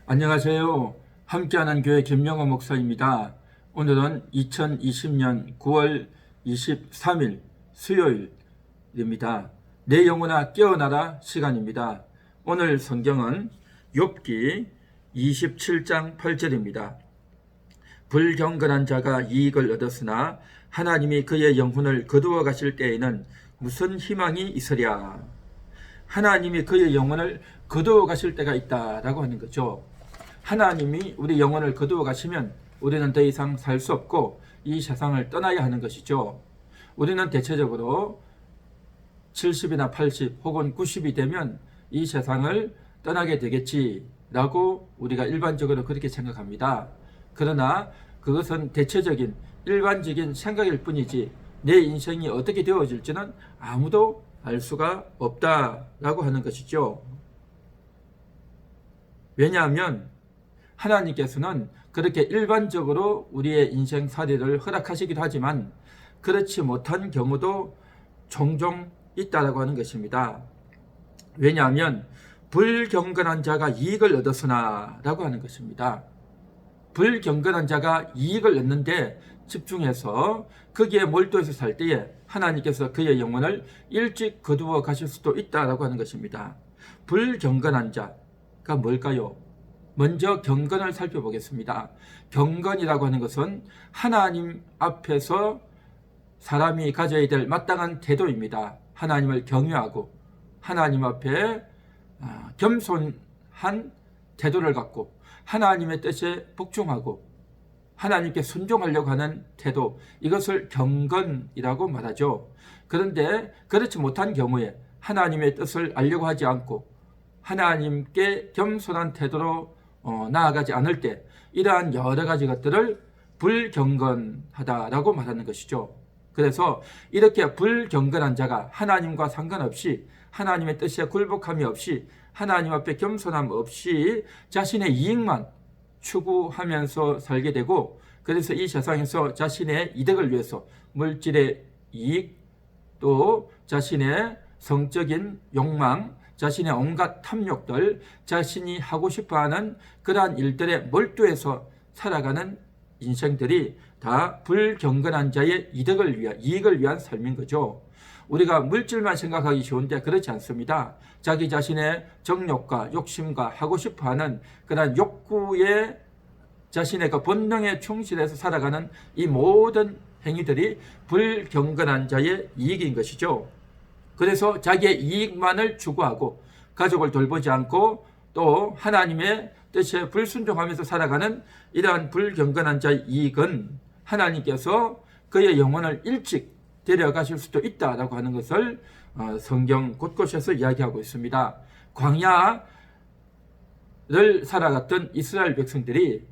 안녕하세요. 함께하는 교회 김영호 목사입니다. 오늘은 2020년 9월 23일 수요일입니다. 내 영혼아 깨어나라 시간입니다. 오늘 성경은 욥기 27장 8절입니다. 불경건한 자가 이익을 얻었으나 하나님이 그의 영혼을 거두어 가실 때에는 무슨 희망이 있으랴. 하나님이 그의 영혼을 거두어 가실 때가 있다라고 하는 거죠. 하나님이 우리 영혼을 거두어 가시면 우리는 더 이상 살 수 없고 이 세상을 떠나야 하는 것이죠. 우리는 대체적으로 70이나 80 혹은 90이 되면 이 세상을 떠나게 되겠지라고 우리가 일반적으로 그렇게 생각합니다. 그러나 그것은 대체적인 일반적인 생각일 뿐이지 내 인생이 어떻게 되어질지는 아무도 알 수가 없다라고 하는 것이죠. 왜냐하면 하나님께서는 그렇게 일반적으로 우리의 인생살이를 허락하시기도 하지만 그렇지 못한 경우도 종종 있다라고 하는 것입니다. 왜냐하면 불경건한 자가 이익을 얻었으나 라고 하는 것입니다. 불경건한 자가 이익을 얻는데 집중해서 거기에 몰두해서 살 때에 하나님께서 그의 영혼을 일찍 거두어 가실 수도 있다라고 하는 것입니다. 불경건한 자가 뭘까요? 먼저 경건을 살펴보겠습니다. 경건이라고 하는 것은 하나님 앞에서 사람이 가져야 될 마땅한 태도입니다. 하나님을 경외하고 하나님 앞에 겸손한 태도를 갖고 하나님의 뜻에 복종하고 하나님께 순종하려고 하는 태도, 이것을 경건이라고 말하죠. 그런데 그렇지 못한 경우에 하나님의 뜻을 알려고 하지 않고 하나님께 겸손한 태도로 나아가지 않을 때 이러한 여러 가지 것들을 불경건하다라고 말하는 것이죠. 그래서 이렇게 불경건한 자가 하나님과 상관없이 하나님의 뜻에 굴복함이 없이 하나님 앞에 겸손함 없이 자신의 이익만 추구하면서 살게 되고, 그래서 이 세상에서 자신의 이득을 위해서 물질의 이익, 또 자신의 성적인 욕망, 자신의 온갖 탐욕들, 자신이 하고 싶어하는 그러한 일들에 몰두해서 살아가는 인생들이 다 불경건한 자의 이익을 위한 삶인 거죠. 우리가 물질만 생각하기 쉬운데 그렇지 않습니다. 자기 자신의 정욕과 욕심과 하고 싶어하는 그러한 욕구에 자신의 그 본능에 충실해서 살아가는 이 모든 행위들이 불경건한 자의 이익인 것이죠. 그래서 자기의 이익만을 추구하고 가족을 돌보지 않고 또 하나님의 뜻에 불순종하면서 살아가는 이러한 불경건한 자의 이익은 하나님께서 그의 영혼을 일찍 데려가실 수도 있다라고 하는 것을 성경 곳곳에서 이야기하고 있습니다. 광야를 살아갔던 이스라엘 백성들이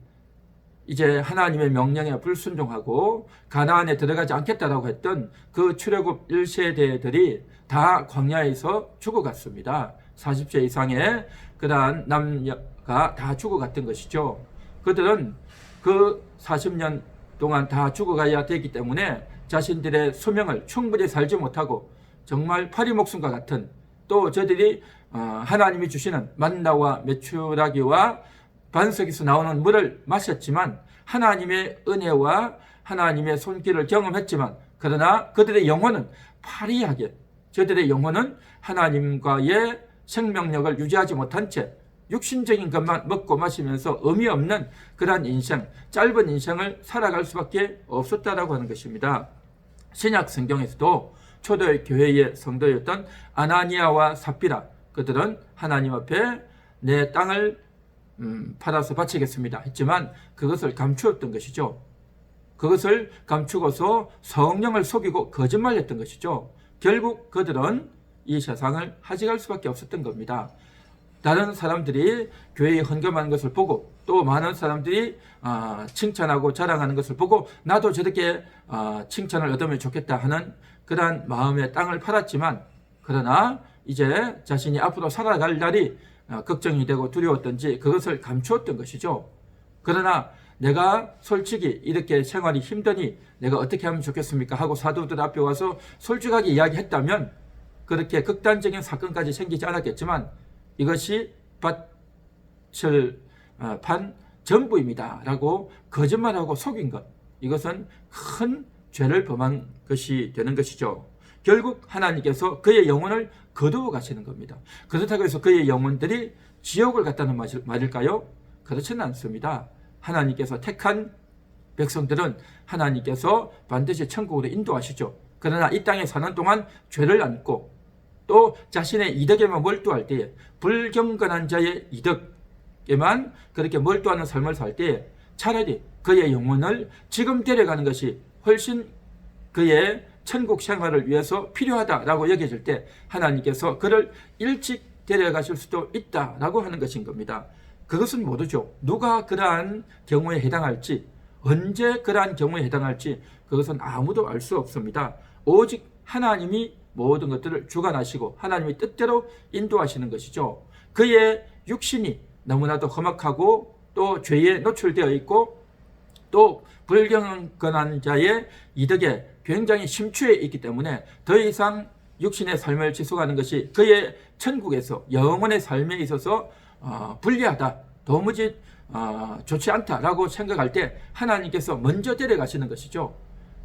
이제 하나님의 명령에 불순종하고 가나안에 들어가지 않겠다라고 했던 그 출애굽 1세대들이 다 광야에서 죽어갔습니다. 40세 이상의 그러한 남녀가 다 죽어갔던 것이죠. 그들은 그 40년 동안 다 죽어가야 되기 때문에 자신들의 수명을 충분히 살지 못하고 정말 파리 목숨과 같은, 또 저들이 하나님이 주시는 만나와 메추라기와 반석에서 나오는 물을 마셨지만 하나님의 은혜와 하나님의 손길을 경험했지만, 그러나 그들의 영혼은 파리하게, 저들의 영혼은 하나님과의 생명력을 유지하지 못한 채 육신적인 것만 먹고 마시면서 의미 없는 그러한 인생, 짧은 인생을 살아갈 수밖에 없었다라고 하는 것입니다. 신약 성경에서도 초대 교회의 성도였던 아나니아와 삽비라, 그들은 하나님 앞에 내 땅을 팔아서 바치겠습니다 했지만 그것을 감추었던 것이죠. 그것을 감추고서 성령을 속이고 거짓말했던 것이죠. 결국 그들은 이 세상을 하직할 수밖에 없었던 겁니다. 다른 사람들이 교회에 헌금하는 것을 보고 또 많은 사람들이 칭찬하고 자랑하는 것을 보고 나도 저렇게 칭찬을 얻으면 좋겠다 하는 그러한 마음의 땅을 팔았지만, 그러나 이제 자신이 앞으로 살아갈 날이 걱정이 되고 두려웠던지 그것을 감추었던 것이죠. 그러나 내가 솔직히 이렇게 생활이 힘드니 내가 어떻게 하면 좋겠습니까 하고 사도들 앞에 와서 솔직하게 이야기했다면 그렇게 극단적인 사건까지 생기지 않았겠지만 이것이 밭을 판 전부입니다 라고 거짓말하고 속인 것, 이것은 큰 죄를 범한 것이 되는 것이죠. 결국 하나님께서 그의 영혼을 거두어 가시는 겁니다. 그렇다고 해서 그의 영혼들이 지옥을 갔다는 말일까요? 그렇지는 않습니다. 하나님께서 택한 백성들은 하나님께서 반드시 천국으로 인도하시죠. 그러나 이 땅에 사는 동안 죄를 안고 또 자신의 이득에만 몰두할 때에, 불경건한 자의 이득에만 그렇게 몰두하는 삶을 살 때에 차라리 그의 영혼을 지금 데려가는 것이 훨씬 그의 천국 생활을 위해서 필요하다라고 여겨질 때 하나님께서 그를 일찍 데려가실 수도 있다라고 하는 것인 겁니다. 그것은 모르죠. 누가 그러한 경우에 해당할지, 언제 그러한 경우에 해당할지 그것은 아무도 알 수 없습니다. 오직 하나님이 모든 것들을 주관하시고 하나님의 뜻대로 인도하시는 것이죠. 그의 육신이 너무나도 험악하고 또 죄에 노출되어 있고 또 불경건한 자의 이득에 굉장히 심취해 있기 때문에 더 이상 육신의 삶을 지속하는 것이 그의 천국에서 영원의 삶에 있어서 불리하다, 도무지 좋지 않다라고 생각할 때 하나님께서 먼저 데려가시는 것이죠.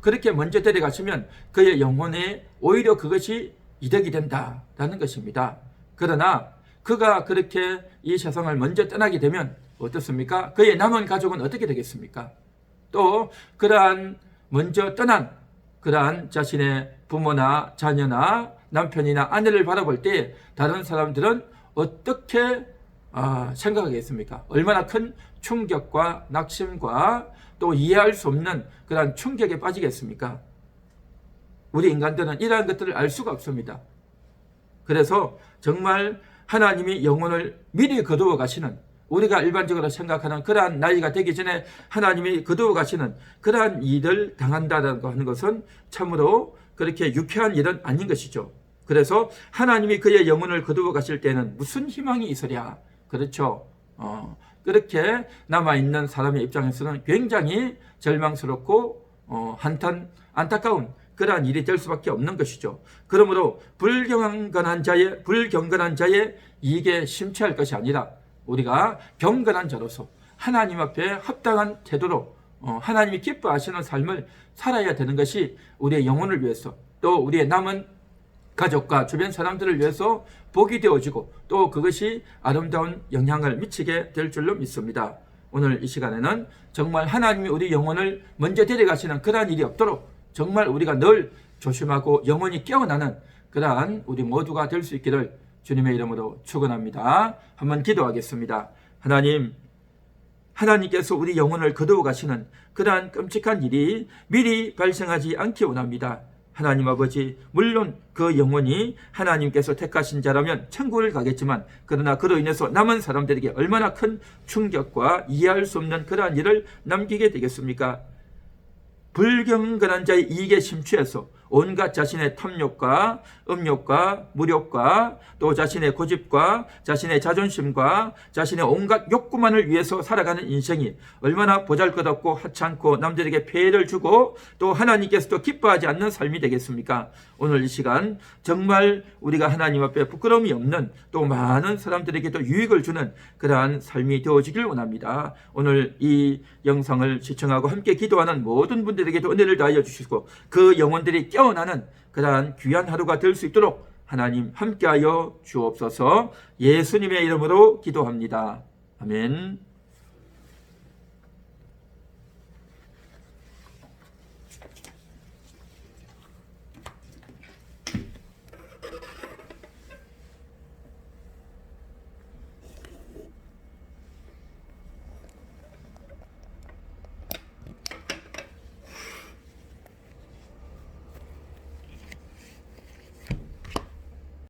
그렇게 먼저 데려가시면 그의 영혼에 오히려 그것이 이득이 된다라는 것입니다. 그러나 그가 그렇게 이 세상을 먼저 떠나게 되면 어떻습니까? 그의 남은 가족은 어떻게 되겠습니까? 또 그러한 먼저 떠난 그러한 자신의 부모나 자녀나 남편이나 아내를 바라볼 때 다른 사람들은 어떻게 생각하겠습니까? 얼마나 큰 충격과 낙심과 또 이해할 수 없는 그러한 충격에 빠지겠습니까? 우리 인간들은 이러한 것들을 알 수가 없습니다. 그래서 정말 하나님이 영혼을 미리 거두어 가시는, 우리가 일반적으로 생각하는 그러한 나이가 되기 전에 하나님이 거두어 가시는 그러한 일을 당한다는 것은 참으로 그렇게 유쾌한 일은 아닌 것이죠. 그래서 하나님이 그의 영혼을 거두어 가실 때는 무슨 희망이 있으랴. 그렇죠. 그렇게 남아있는 사람의 입장에서는 굉장히 절망스럽고 안타까운 그러한 일이 될 수밖에 없는 것이죠. 그러므로 불경건한 자의 이익에 심취할 것이 아니라 우리가 경건한 자로서 하나님 앞에 합당한 태도로 하나님이 기뻐하시는 삶을 살아야 되는 것이 우리의 영혼을 위해서 또 우리의 남은 가족과 주변 사람들을 위해서 복이 되어지고 또 그것이 아름다운 영향을 미치게 될 줄로 믿습니다. 오늘 이 시간에는 정말 하나님이 우리 영혼을 먼저 데려가시는 그러한 일이 없도록 정말 우리가 늘 조심하고 영혼이 깨어나는 그러한 우리 모두가 될 수 있기를 주님의 이름으로 축원합니다. 한번 기도하겠습니다. 하나님께서 우리 영혼을 거두어 가시는 그러한 끔찍한 일이 미리 발생하지 않기 원합니다. 하나님 아버지, 물론 그 영혼이 하나님께서 택하신 자라면 천국을 가겠지만 그러나 그로 인해서 남은 사람들에게 얼마나 큰 충격과 이해할 수 없는 그러한 일을 남기게 되겠습니까? 불경건한 자의 이익에 심취해서 온갖 자신의 탐욕과 음욕과 무력과 또 자신의 고집과 자신의 자존심과 자신의 온갖 욕구만을 위해서 살아가는 인생이 얼마나 보잘것없고 하찮고 남들에게 폐해를 주고 또 하나님께서도 기뻐하지 않는 삶이 되겠습니까? 오늘 이 시간 정말 우리가 하나님 앞에 부끄러움이 없는 또 많은 사람들에게도 유익을 주는 그러한 삶이 되어지길 원합니다. 오늘 이 영상을 시청하고 함께 기도하는 모든 분들에게도 은혜를 다하여 주시고 그 영혼들이 깨어나는 그러한 귀한 하루가 될 수 있도록 하나님 함께하여 주옵소서. 예수님의 이름으로 기도합니다. 아멘.